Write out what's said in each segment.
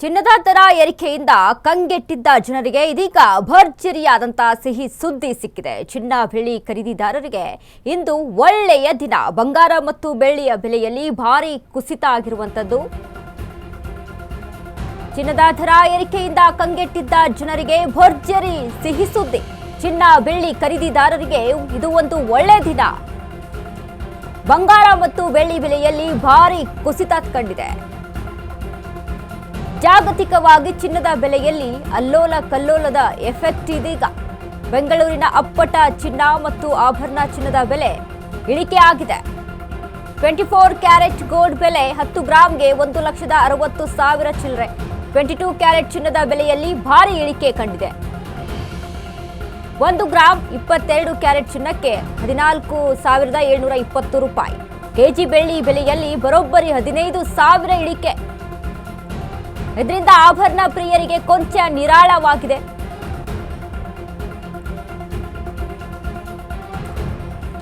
ಚಿನ್ನದ ದರ ಏರಿಕೆಯಿಂದ ಕಂಗೆಟ್ಟಿದ್ದ ಜನರಿಗೆ ಇದೀಗ ಭರ್ಜರಿಯಾದಂತಹ ಸಿಹಿ ಸುದ್ದಿ ಸಿಕ್ಕಿದೆ. ಚಿನ್ನ ಬೆಳ್ಳಿ ಖರೀದಿದಾರರಿಗೆ ಇಂದು ಒಳ್ಳೆಯ ದಿನ. ಬಂಗಾರ ಮತ್ತು ಬೆಳ್ಳಿಯ ಬೆಲೆಯಲ್ಲಿ ಭಾರಿ ಕುಸಿತ ಆಗಿರುವಂತದ್ದು. ಚಿನ್ನದ ದರ ಏರಿಕೆಯಿಂದ ಕಂಗೆಟ್ಟಿದ್ದ ಜನರಿಗೆ ಭರ್ಜರಿ ಸಿಹಿ ಸುದ್ದಿ. ಚಿನ್ನ ಬೆಳ್ಳಿ ಖರೀದಿದಾರರಿಗೆ ಇದು ಒಂದು ಒಳ್ಳೆಯ ದಿನ. ಬಂಗಾರ ಮತ್ತು ಬೆಳ್ಳಿ ಬೆಲೆಯಲ್ಲಿ ಭಾರಿ ಕುಸಿತ ಕಂಡಿದೆ. ಜಾಗತಿಕವಾಗಿ ಚಿನ್ನದ ಬೆಲೆಯಲ್ಲಿ ಅಲ್ಲೋಲ ಕಲ್ಲೋಲದ ಎಫೆಕ್ಟ್ ಇದೀಗ. ಬೆಂಗಳೂರಿನ ಅಪ್ಪಟ ಚಿನ್ನ ಮತ್ತು ಆಭರಣ ಚಿನ್ನದ ಬೆಲೆ ಇಳಿಕೆ ಆಗಿದೆ. 24 ಕ್ಯಾರೆಟ್ ಗೋಲ್ಡ್ ಬೆಲೆ 10 ಗ್ರಾಂಗೆ 1,60,000 ಚಿಲ್ಲರೆ. 22 ಕ್ಯಾರೆಟ್ ಚಿನ್ನದ ಬೆಲೆಯಲ್ಲಿ ಭಾರಿ ಇಳಿಕೆ ಕಂಡಿದೆ. 1 ಗ್ರಾಂ 22 ಕ್ಯಾರೆಟ್ ಚಿನ್ನಕ್ಕೆ 14,720 ರೂಪಾಯಿ. ಕೆಜಿ ಬೆಳ್ಳಿ ಬೆಲೆಯಲ್ಲಿ ಬರೋಬ್ಬರಿ 15,000 ಇಳಿಕೆ. ಇದರಿಂದ ಆಭರಣ ಪ್ರಿಯರಿಗೆ ಕೊಂಚ ನಿರಾಳವಾಗಿದೆ.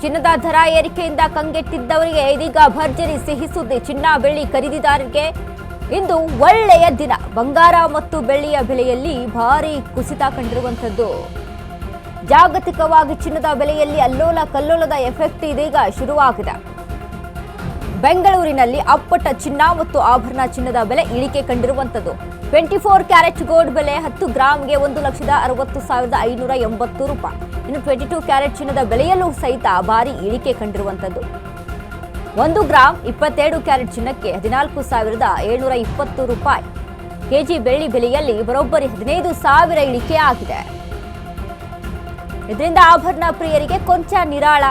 ಚಿನ್ನದ ದರ ಏರಿಕೆಯಿಂದ ಕಂಗೆಟ್ಟಿದ್ದವರಿಗೆ ಇದೀಗ ಭರ್ಜರಿ ಸಿಹಿ ಸುದ್ದಿ. ಚಿನ್ನ ಬೆಳ್ಳಿ ಖರೀದಿದಾರರಿಗೆ ಇಂದು ಒಳ್ಳೆಯ ದಿನ. ಬಂಗಾರ ಮತ್ತು ಬೆಳ್ಳಿಯ ಬೆಲೆಯಲ್ಲಿ ಭಾರಿ ಕುಸಿತ ಕಂಡಿರುವಂತದ್ದು. ಜಾಗತಿಕವಾಗಿ ಚಿನ್ನದ ಬೆಲೆಯಲ್ಲಿ ಅಲ್ಲೋಲ ಕಲ್ಲೋಲದ ಎಫೆಕ್ಟ್ ಇದೀಗ ಶುರುವಾಗಿದೆ. ಬೆಂಗಳೂರಿನಲ್ಲಿ ಅಪ್ಪಟ ಚಿನ್ನ ಮತ್ತು ಆಭರಣ ಚಿನ್ನದ ಬೆಲೆ ಇಳಿಕೆ ಕಂಡಿರುವಂತದ್ದು. 24 ಕ್ಯಾರೆಟ್ ಗೋಲ್ಡ್ ಬೆಲೆ 10 ಗ್ರಾಂಗೆ 1,60,580 ರೂಪಾಯಿ. ಇನ್ನು 22 ಕ್ಯಾರೆಟ್ ಚಿನ್ನದ ಬೆಲೆಯಲ್ಲೂ ಸಹಿತ ಭಾರಿ ಇಳಿಕೆ ಕಂಡಿರುವಂತದ್ದು. 1 ಗ್ರಾಂ 22 ಕ್ಯಾರೆಟ್ ಚಿನ್ನಕ್ಕೆ 14,720 ರೂಪಾಯಿ. ಕೆಜಿ ಬೆಳ್ಳಿ ಬೆಲೆಯಲ್ಲಿ ಬರೋಬ್ಬರಿ 15,000 ಇಳಿಕೆ ಆಗಿದೆ. ಇದರಿಂದ ಆಭರಣ ಪ್ರಿಯರಿಗೆ ಕೊಂಚ ನಿರಾಳ.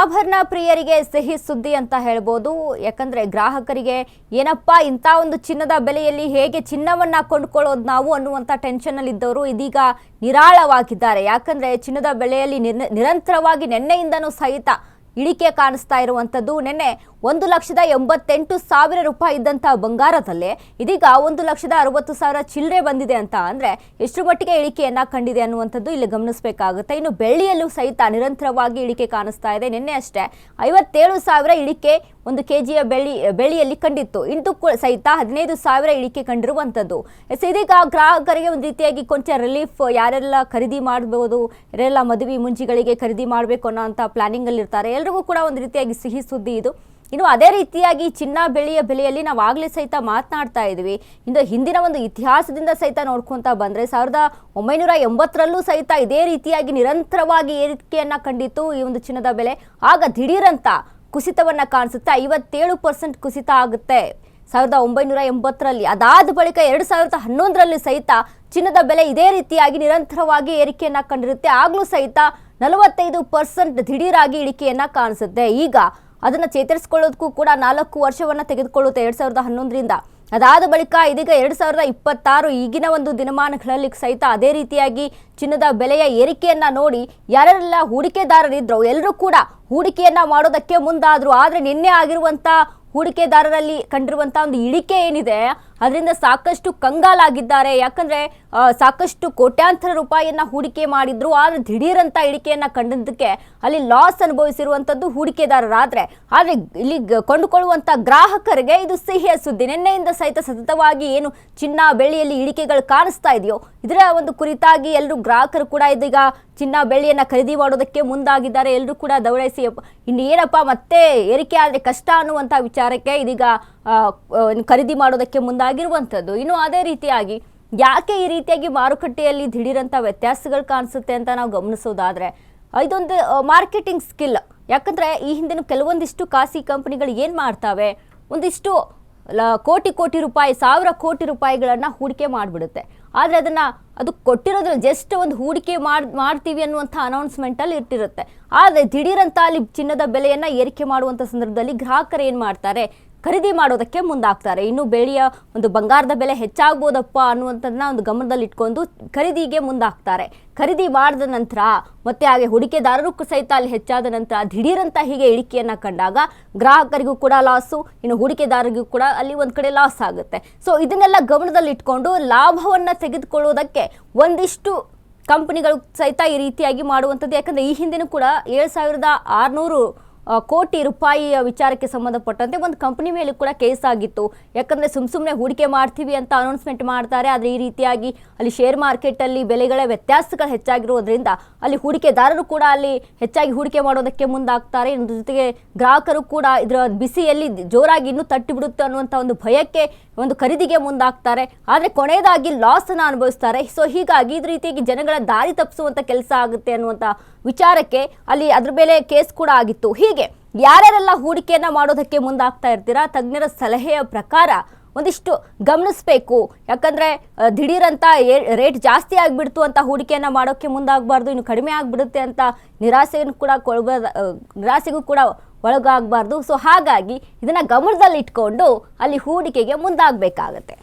ಆಭರಣ ಪ್ರಿಯರಿಗೆ ಸಿಹಿ ಸುದ್ದಿ ಅಂತ ಹೇಳ್ಬೋದು. ಯಾಕಂದ್ರೆ ಗ್ರಾಹಕರಿಗೆ ಏನಪ್ಪಾ ಇಂಥ ಒಂದು ಚಿನ್ನದ ಬೆಲೆಯಲ್ಲಿ ಹೇಗೆ ಚಿನ್ನವನ್ನ ಕೊಂಡ್ಕೊಳ್ಳೋದು ನಾವು ಅನ್ನುವಂಥ ಟೆನ್ಷನ್ ಅಲ್ಲಿ ಇದ್ದವರು ಇದೀಗ ನಿರಾಳವಾಗಿದ್ದಾರೆ. ಯಾಕಂದ್ರೆ ಚಿನ್ನದ ಬೆಲೆಯಲ್ಲಿ ನಿರಂತರವಾಗಿ ನಿನ್ನೆಯಿಂದನೂ ಸಹಿತ ಇಳಿಕೆ ಕಾಣಿಸ್ತಾ ಇರುವಂಥದ್ದು. ನಿನ್ನೆ 1,88,000 ರೂಪಾಯಿ ಇದ್ದಂಥ ಬಂಗಾರದಲ್ಲೇ ಇದೀಗ 1,60,000 ಚಿಲ್ಲರೆ ಬಂದಿದೆ ಅಂತ ಅಂದರೆ ಎಷ್ಟು ಮಟ್ಟಿಗೆ ಇಳಿಕೆಯನ್ನ ಕಂಡಿದೆ ಅನ್ನುವಂಥದ್ದು ಇಲ್ಲಿ ಗಮನಿಸಬೇಕಾಗುತ್ತೆ. ಇನ್ನು ಬೆಳ್ಳಿಯಲ್ಲೂ ಸಹಿತ ನಿರಂತರವಾಗಿ ಇಳಿಕೆ ಕಾಣಿಸ್ತಾ ಇದೆ. ನಿನ್ನೆ ಅಷ್ಟೇ 57,000 ಇಳಿಕೆ ಒಂದು ಕೆಜಿಯ ಬೆಳ್ಳಿಯಲ್ಲಿ ಕಂಡಿತ್ತು. ಇಂದು ಸಹಿತ 15,000 ಇಳಿಕೆ ಕಂಡಿರುವಂಥದ್ದು. ಇದೀಗ ಗ್ರಾಹಕರಿಗೆ ಒಂದು ರೀತಿಯಾಗಿ ಕೊಂಚ ರಿಲೀಫ್. ಯಾರೆಲ್ಲ ಖರೀದಿ ಮಾಡಬಹುದು, ಯಾರೆಲ್ಲ ಮದುವೆ ಮುಂಜಿಗಳಿಗೆ ಖರೀದಿ ಮಾಡಬೇಕು ಅನ್ನೋಂಥ ಪ್ಲಾನಿಂಗ್ ಅಲ್ಲಿ ಇರ್ತಾರೆ, ಎಲ್ರಿಗೂ ಕೂಡ ಒಂದು ರೀತಿಯಾಗಿ ಸಿಹಿ ಸುದ್ದಿ ಇದು. ಇನ್ನು ಅದೇ ರೀತಿಯಾಗಿ ಚಿನ್ನ ಬೆಳ್ಳಿಯ ಬೆಲೆಯಲ್ಲಿ ನಾವು ಆಗಲೇ ಸಹಿತ ಮಾತನಾಡ್ತಾ ಇದ್ವಿ. ಇಂದು ಹಿಂದಿನ ಒಂದು ಇತಿಹಾಸದಿಂದ ಸಹಿತ ನೋಡ್ಕೊಂತ ಬಂದರೆ 1980ರಲ್ಲೂ ಸಹಿತ ಇದೇ ರೀತಿಯಾಗಿ ನಿರಂತರವಾಗಿ ಏರಿಕೆಯನ್ನ ಕಂಡಿತ್ತು ಈ ಒಂದು ಚಿನ್ನದ ಬೆಲೆ. ಆಗ ದಿಢೀರಂತ ಕುಸಿತವನ್ನ ಕಾಣಿಸುತ್ತೆ. 57% ಕುಸಿತ ಆಗುತ್ತೆ 1980ರಲ್ಲಿ. ಅದಾದ ಬಳಿಕ 2011ರಲ್ಲಿ ಸಹಿತ ಚಿನ್ನದ ಬೆಲೆ ಇದೇ ರೀತಿಯಾಗಿ ನಿರಂತರವಾಗಿ ಏರಿಕೆಯನ್ನ ಕಂಡಿರುತ್ತೆ. ಆಗ್ಲೂ ಸಹಿತ 45% ದಿಢೀರಾಗಿ ಇಳಿಕೆಯನ್ನ ಕಾಣಿಸುತ್ತೆ. ಈಗ ಅದನ್ನು ಚೇತರಿಸಿಕೊಳ್ಳೋದಕ್ಕೂ ಕೂಡ 4 ವರ್ಷವನ್ನ ತೆಗೆದುಕೊಳ್ಳುತ್ತೆ 2011ರಿಂದ. ಅದಾದ ಬಳಿಕ ಇದೀಗ 2026 ಈಗಿನ ಒಂದು ದಿನಮಾನಗಳಲ್ಲಿ ಸಹಿತ ಅದೇ ರೀತಿಯಾಗಿ ಚಿನ್ನದ ಬೆಲೆಯ ಏರಿಕೆಯನ್ನ ನೋಡಿ ಯಾರೆಲ್ಲ ಹೂಡಿಕೆದಾರರಿದ್ರು ಎಲ್ಲರೂ ಕೂಡ ಹೂಡಿಕೆಯನ್ನ ಮಾಡೋದಕ್ಕೆ ಮುಂದಾದ್ರು. ಆದರೆ ನಿನ್ನೆ ಆಗಿರುವಂತ ಹೂಡಿಕೆದಾರರಲ್ಲಿ ಕಂಡಿರುವಂತಹ ಒಂದು ಇಳಿಕೆ ಏನಿದೆ ಅದರಿಂದ ಸಾಕಷ್ಟು ಕಂಗಾಲಾಗಿದ್ದಾರೆ. ಯಾಕಂದ್ರೆ ಸಾಕಷ್ಟು ಕೋಟ್ಯಾಂತರ ರೂಪಾಯಿಯನ್ನ ಹೂಡಿಕೆ ಮಾಡಿದ್ರು, ಆದರೆ ದಿಢೀರಂತ ಇಳಿಕೆಯನ್ನ ಕಂಡಿದ್ದಕ್ಕೆ ಅಲ್ಲಿ ಲಾಸ್ ಅನುಭವಿಸಿರುವಂತದ್ದು ಹೂಡಿಕೆದಾರರಾದ್ರೆ, ಆದರೆ ಇಲ್ಲಿ ಕೊಂಡುಕೊಳ್ಳುವಂತ ಗ್ರಾಹಕರಿಗೆ ಇದು ಸಿಹಿಯ ಸುದ್ದಿ. ನಿನ್ನೆಯಿಂದ ಸಹಿತ ಸತತವಾಗಿ ಏನು ಚಿನ್ನ ಬೆಳ್ಳಿಯಲ್ಲಿ ಇಳಿಕೆಗಳು ಕಾಣಿಸ್ತಾ ಇದೆಯೋ ಇದರ ಒಂದು ಕುರಿತಾಗಿ ಎಲ್ಲರೂ ಗ್ರಾಹಕರು ಕೂಡ ಇದೀಗ ಚಿನ್ನ ಬೆಳ್ಳಿಯನ್ನ ಖರೀದಿ ಮಾಡೋದಕ್ಕೆ ಮುಂದಾಗಿದ್ದಾರೆ. ಎಲ್ಲರೂ ಕೂಡ ದೌಡಾಯಿಸಿ ಇನ್ನೇನಪ್ಪ ಮತ್ತೆ ಏರಿಕೆ ಆದರೆ ಕಷ್ಟ ಅನ್ನುವಂಥ ವಿಚಾರಕ್ಕೆ ಇದೀಗ ಖರೀದಿ ಮಾಡೋದಕ್ಕೆ ಮುಂದಾಗಿರುವಂಥದ್ದು. ಇನ್ನು ಅದೇ ರೀತಿಯಾಗಿ ಯಾಕೆ ಈ ರೀತಿಯಾಗಿ ಮಾರುಕಟ್ಟೆಯಲ್ಲಿ ದಿಢೀರಂಥ ವ್ಯತ್ಯಾಸಗಳು ಕಾಣಿಸುತ್ತೆ ಅಂತ ನಾವು ಗಮನಿಸೋದಾದ್ರೆ ಇದೊಂದು ಮಾರ್ಕೆಟಿಂಗ್ ಸ್ಕಿಲ್. ಯಾಕಂದ್ರೆ ಈ ಹಿಂದಿನ ಕೆಲವೊಂದಿಷ್ಟು ಖಾಸಗಿ ಕಂಪನಿಗಳು ಏನು ಮಾಡ್ತಾವೆ, ಒಂದಿಷ್ಟು ಕೋಟಿ ರೂಪಾಯಿ 1,000 ಕೋಟಿ ರೂಪಾಯಿಗಳನ್ನ ಹೂಡಿಕೆ ಮಾಡಿಬಿಡುತ್ತೆ. ಆದರೆ ಅದು ಕೊಟ್ಟಿರೋದ್ರಲ್ಲಿ ಜಸ್ಟ್ ಒಂದು ಹೂಡಿಕೆ ಮಾಡ್ತೀವಿ ಅನ್ನುವಂಥ ಅನೌನ್ಸ್ಮೆಂಟಲ್ಲಿ ಇಟ್ಟಿರುತ್ತೆ. ಆದರೆ ದಿಢೀರಂತ ಅಲ್ಲಿ ಚಿನ್ನದ ಬೆಲೆಯನ್ನು ಏರಿಕೆ ಮಾಡುವಂಥ ಸಂದರ್ಭದಲ್ಲಿ ಗ್ರಾಹಕರು ಏನು ಮಾಡ್ತಾರೆ, ಖರೀದಿ ಮಾಡೋದಕ್ಕೆ ಮುಂದಾಗ್ತಾರೆ. ಇನ್ನು ಬೆಳ್ಳಿಯ ಒಂದು ಬಂಗಾರದ ಬೆಲೆ ಹೆಚ್ಚಾಗ್ಬೋದಪ್ಪ ಅನ್ನುವಂಥದ್ದನ್ನ ಒಂದು ಗಮನದಲ್ಲಿ ಇಟ್ಕೊಂಡು ಖರೀದಿಗೆ ಮುಂದಾಗ್ತಾರೆ. ಖರೀದಿ ಮಾಡಿದ ನಂತರ ಮತ್ತೆ ಹಾಗೆ ಹೂಡಿಕೆದಾರರು ಸಹಿತ ಅಲ್ಲಿ ಹೆಚ್ಚಾದ ನಂತರ ದಿಢೀರಂತ ಹೀಗೆ ಇಳಿಕೆಯನ್ನ ಕಂಡಾಗ ಗ್ರಾಹಕರಿಗೂ ಕೂಡ ಲಾಸು, ಇನ್ನು ಹೂಡಿಕೆದಾರರಿಗೂ ಕೂಡ ಅಲ್ಲಿ ಒಂದು ಕಡೆ ಲಾಸ್ ಆಗುತ್ತೆ. ಸೊ ಇದನ್ನೆಲ್ಲ ಗಮನದಲ್ಲಿ ಇಟ್ಕೊಂಡು ಲಾಭವನ್ನ ತೆಗೆದುಕೊಳ್ಳುವುದಕ್ಕೆ ಒಂದಿಷ್ಟು ಕಂಪನಿಗಳು ಸಹಿತ ಈ ರೀತಿಯಾಗಿ ಮಾಡುವಂಥದ್ದು. ಯಾಕಂದರೆ ಈ ಹಿಂದೆನೂ ಕೂಡ 7,600 ಕೋಟಿ ರೂಪಾಯಿಯ ವಿಚಾರಕ್ಕೆ ಸಂಬಂಧಪಟ್ಟಂತೆ ಒಂದು ಕಂಪನಿ ಮೇಲೂ ಕೂಡ ಕೇಸ್ ಆಗಿತ್ತು. ಯಾಕಂದರೆ ಸುಮ್ಮನೆ ಹೂಡಿಕೆ ಮಾಡ್ತೀವಿ ಅಂತ ಅನೌನ್ಸ್ಮೆಂಟ್ ಮಾಡ್ತಾರೆ, ಆದರೆ ಈ ರೀತಿಯಾಗಿ ಅಲ್ಲಿ ಶೇರ್ ಮಾರ್ಕೆಟಲ್ಲಿ ಬೆಲೆಗಳ ವ್ಯತ್ಯಾಸಗಳು ಹೆಚ್ಚಾಗಿರೋದ್ರಿಂದ ಅಲ್ಲಿ ಹೂಡಿಕೆದಾರರು ಕೂಡ ಅಲ್ಲಿ ಹೆಚ್ಚಾಗಿ ಹೂಡಿಕೆ ಮಾಡೋದಕ್ಕೆ ಮುಂದಾಗ್ತಾರೆ. ಇದ್ರ ಜೊತೆಗೆ ಗ್ರಾಹಕರು ಕೂಡ ಇದರ ಬಿಸಿಯಲ್ಲಿ ಜೋರಾಗಿ ಇನ್ನೂ ತಟ್ಟಿಬಿಡುತ್ತೆ ಅನ್ನುವಂಥ ಒಂದು ಭಯಕ್ಕೆ ಒಂದು ಖರೀದಿಗೆ ಮುಂದಾಗ್ತಾರೆ. ಆದರೆ ಕೊನೆಯದಾಗಿ ಲಾಸನ್ನು ಅನುಭವಿಸ್ತಾರೆ. ಸೊ ಹೀಗಾಗಿ ಇದ್ರ ರೀತಿಯಾಗಿ ಜನಗಳ ದಾರಿ ತಪ್ಪಿಸುವಂಥ ಕೆಲಸ ಆಗುತ್ತೆ ಅನ್ನುವಂಥ ವಿಚಾರಕ್ಕೆ ಅಲ್ಲಿ ಅದ್ರ ಮೇಲೆ ಕೇಸ್ ಕೂಡ ಆಗಿತ್ತು. ಹೀಗೆ ಯಾರ್ಯಾರೆಲ್ಲ ಹೂಡಿಕೆಯನ್ನು ಮಾಡೋದಕ್ಕೆ ಮುಂದಾಗ್ತಾ ಇರ್ತೀರಾ, ತಜ್ಞರ ಸಲಹೆಯ ಪ್ರಕಾರ ಒಂದಿಷ್ಟು ಗಮನಿಸಬೇಕು. ಯಾಕಂದರೆ ದಿಢೀರಂತ ರೇಟ್ ಜಾಸ್ತಿ ಆಗಿಬಿಡ್ತು ಅಂತ ಹೂಡಿಕೆಯನ್ನು ಮಾಡೋಕ್ಕೆ ಮುಂದಾಗಬಾರ್ದು, ಇನ್ನು ಕಡಿಮೆ ಆಗಿಬಿಡುತ್ತೆ ಅಂತ ನಿರಾಸೆಗೂ ಕೂಡ ಒಳಗಾಗಬಾರ್ದು. ಸೊ ಹಾಗಾಗಿ ಇದನ್ನು ಗಮನದಲ್ಲಿಟ್ಕೊಂಡು ಅಲ್ಲಿ ಹೂಡಿಕೆಗೆ ಮುಂದಾಗಬೇಕಾಗತ್ತೆ.